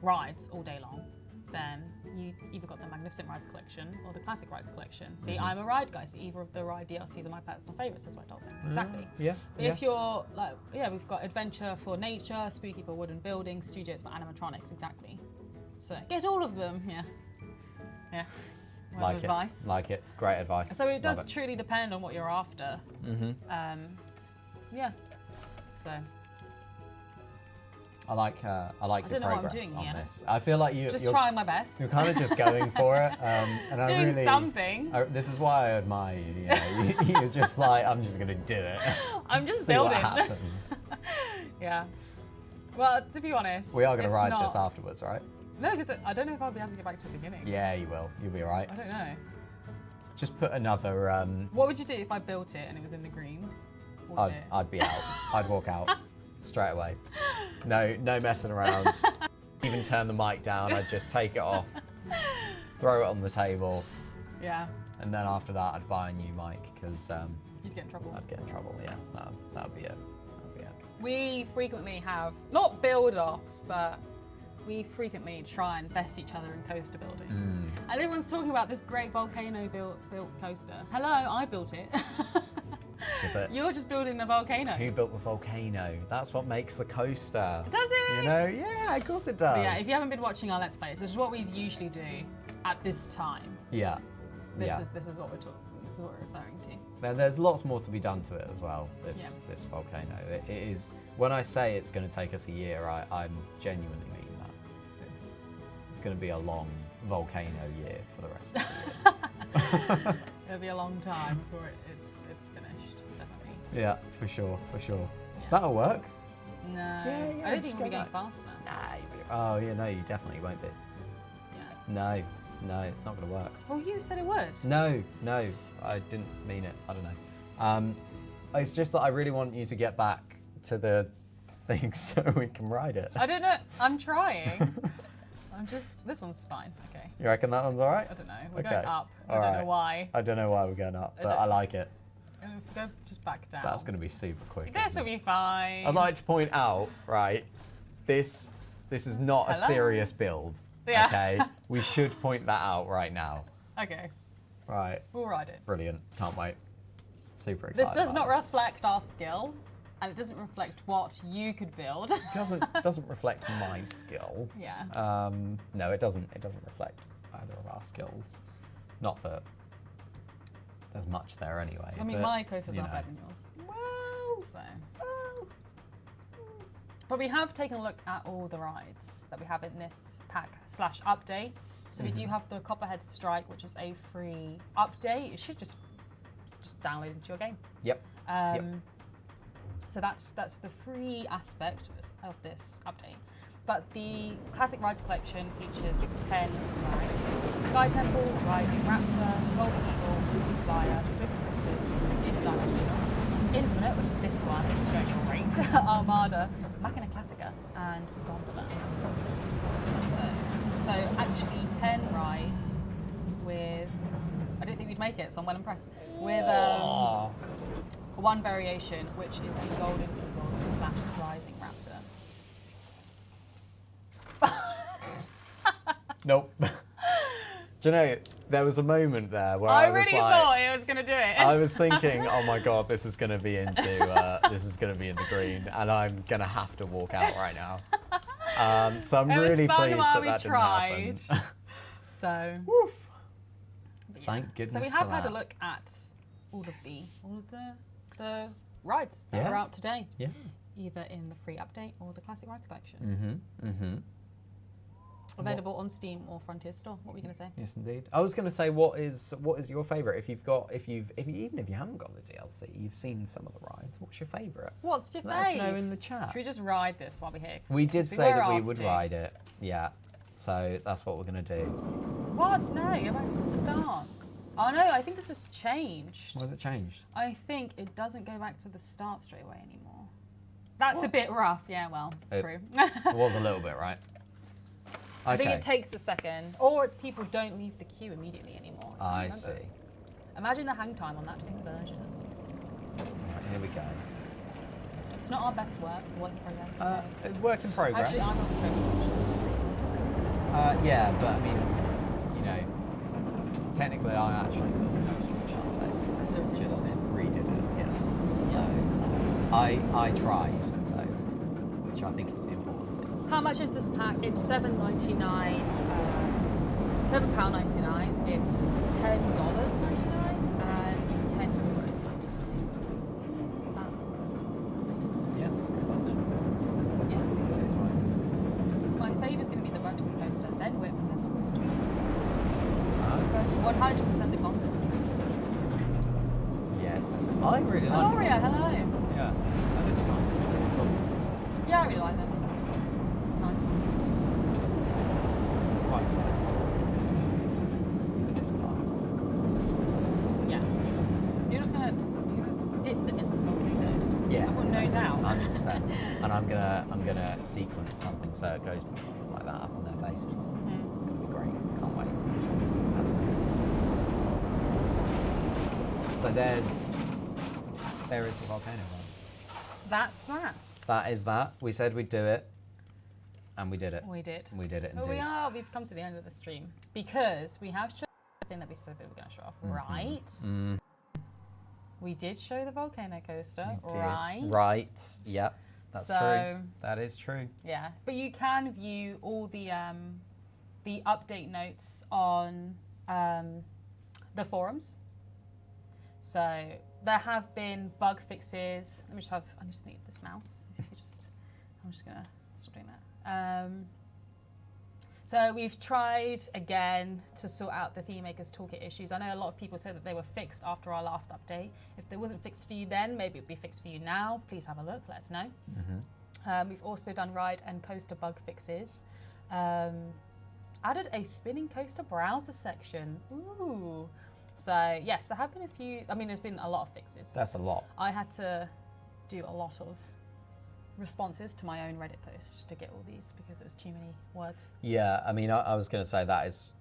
rides all day long, then you either got the Magnificent Rides collection or the Classic Rides collection. See, I'm a ride guy, so either of the ride DLCs are my personal favourites as White Dolphin. Exactly. Yeah. But if you're like, we've got Adventure for nature, Spooky for wooden buildings, Studios for animatronics, exactly. So get all of them, yeah. Word of advice. Like it. Great advice. So it does Love truly depend on what you're after. Yeah. So I like your don't know what I'm progress doing on here. this. I feel like you're trying my best. You're kind of just going for it, and I Doing really something. This is why I admire you. You know, you're just like, I'm just gonna do it. I'm just See building. what happens. Yeah. Well, to be honest, We are gonna it's ride not... this afterwards, right? No, because I don't know if I'll be able to get back to the beginning. Yeah, you will. You'll be alright. I don't know. Just put another. What would you do if I built it and it was in the green? What would it? I'd be out. I'd walk out straight away. No messing around. Even turn the mic down. I'd just take it off, throw it on the table, Yeah. and then after that, I'd buy a new mic because You'd get in trouble. I'd get in trouble. Yeah, that would be it. We frequently have, not build-offs, but we frequently try and best each other in coaster building. And everyone's talking about this great volcano built coaster. Hello, I built it. Yeah, but You're just building the volcano. who built the volcano? That's what makes the coaster. Does it? You know? Yeah, of course it does. But yeah, if you haven't been watching our Let's Plays, which is what we'd usually do at this time, Yeah. this is what we're talking. This is what we're referring to. Now, there's lots more to be done to it as well. This volcano. It is. When I say it's going to take us a year, I'm genuinely mean that. It's going to be a long volcano year for the rest of the year. It'll be a long time before it's finished, definitely. Yeah, for sure, for sure. Yeah. That'll work. No, Yeah, I don't think just we'll be go going back. faster. Nah, oh yeah, no, you definitely won't be. Yeah. No, it's not going to work. Well, you said it would. No, I didn't mean it. I don't know. It's just that I really want you to get back to the thing so we can ride it. I don't know. I'm trying. This one's fine. Okay. You reckon that one's all right? I don't know. We're Okay. going up. I All don't right. know why. I don't know why we're going up, but don't- I like it. Go just back down. That's going to be super quick. This isn't will it? be fine. I'd like to point out, right, this is not a Hello? serious build. Yeah. Okay? We should point that out right now. Okay. Right. We'll ride it. Brilliant. Can't wait. Super excited. This does about not reflect our skill, and it doesn't reflect what you could build. doesn't reflect my skill. Yeah. No, it doesn't. It doesn't reflect either of our skills. Not that there's much there anyway. I mean, but, my coasters you are know. better than yours. Well, so. But we have taken a look at all the rides that we have in this pack/update. So we do have the Copperhead Strike, which is a free update. It should just download into your game. Yep. Yep. So that's the free aspect of this update. But the Classic Rides collection features 10 rides: Sky Temple, Rising Raptor, Golden Eagle, Free Flyer, Swift Drifters, Interdimensional, Infinite, which is this one, which is going great, Armada, Machina Classica, and Gondola. So actually 10 rides with, I don't think we'd make it, so I'm well impressed, with one variation, which is the Golden Eagles / Rising Raptor. Nope. Do you know, there was a moment there where I I was really like, thought it was going to do it. I was thinking, oh my god, this is going to be in the green, and I'm going to have to walk out right now. So I'm It was really fun pleased while that we that tried. didn't happen. So, Woof. but yeah. Thank goodness So we for have had a that. look at all of the rides that Yeah. are out today, Yeah. either in the free update or the Classic Rides collection. Available on Steam or Frontier Store. What were you going to say? Yes, indeed. I was going to say, what is your favourite? Even if you haven't got the DLC, you've seen some of the rides. What's your favourite? What's your Let us know fave? in the chat. Should we just ride this while we're here? We did Since say were that we asked would to. ride it. Yeah. So that's what we're going to do. What? No, go back to the start. Oh no, I think this has changed. What has it changed? I think it doesn't go back to the start straight away anymore. That's a bit rough. Yeah, well, true. It was a little bit, right? I think it takes a second, or it's people don't leave the queue immediately anymore. I Remember? see. Imagine the hang time on that inversion. Right, here we go. It's not our best work, it's a work in progress. okay? Work in progress. Actually, I'm not close to Yeah, but I mean, you know, technically I actually built the coaster with Chanté. Just redid it, yeah. So I tried, though, which I think is the important thing. How much is this pack? It's £7.99. £7.99. It's $10.99 and €10.99. That's Yeah, pretty much. It's definitely Yeah. easiest way. my favourite is going to be the vertical coaster, then whip, then the Okay. 100% the gondolas. Yes. I really like Gloria, the gondolas. hello. Yeah. I think the gondolas are really cool. Yeah, I really like them. Nice. Quite excited to see what we can do this part. Yeah. You're just going to dip them into the volcano. Yeah. I've got no doubt. 100%. And I'm gonna sequence something so it goes like that up in their faces. It's gonna be great. Can't wait. Absolutely. So there is the volcano one. That's that. That is that. We said we'd do it, and we did it. We did. We did it But indeed. we've come to the end of the stream because we have shown everything that we said we were going to show off, right? We did show the volcano coaster, We did. right? Right. Yep. That's So- true. That is true. Yeah, but you can view all the update notes on the forums. So there have been bug fixes. I just need this mouse. If you just, I'm just gonna stop doing that. So we've tried again to sort out the Theme Makers Toolkit issues. I know a lot of people said that they were fixed after our last update. If they wasn't fixed for you then, maybe it'll be fixed for you now. Please have a look, let us know. We've also done ride and coaster bug fixes. Added a spinning coaster browser section. Ooh. So yes, there have been a few, I mean, there's been a lot of fixes. That's a lot. I had to do a lot of responses to my own Reddit post to get all these because it was too many words. Yeah, I mean, I was going to say that's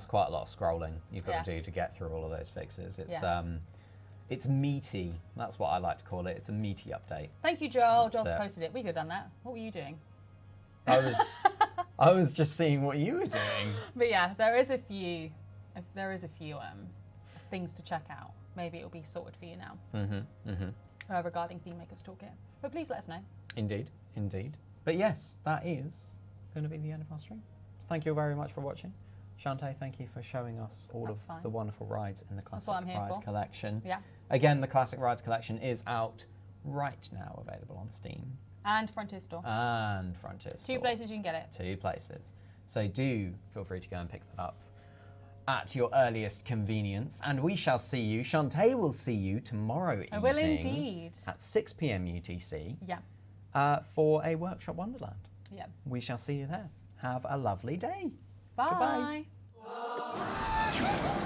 quite a lot of scrolling you've got to do to get through all of those fixes. It's meaty. That's what I like to call it. It's a meaty update. Thank you, Joel. Joel posted it. We could have done that. What were you doing? I was just seeing what you were doing. But yeah, there is a few things to check out. Maybe it'll be sorted for you now. Regarding Theme Makers Toolkit. But please let us know. Indeed, indeed. But yes, that is going to be the end of our stream. Thank you very much for watching. Chanté, thank you for showing us all of the wonderful rides in the Classic Ride collection. Yeah. Again, the Classic Rides collection is out right now, available on Steam. And Frontier Store. Two places you can get it. 2 places. So do feel free to go and pick that up at your earliest convenience. And we shall see you, Chanté will see you tomorrow evening. I will indeed. At 6 p.m. UTC. Yeah. For a Workshop Wonderland. Yeah. We shall see you there. Have a lovely day. Bye. Goodbye.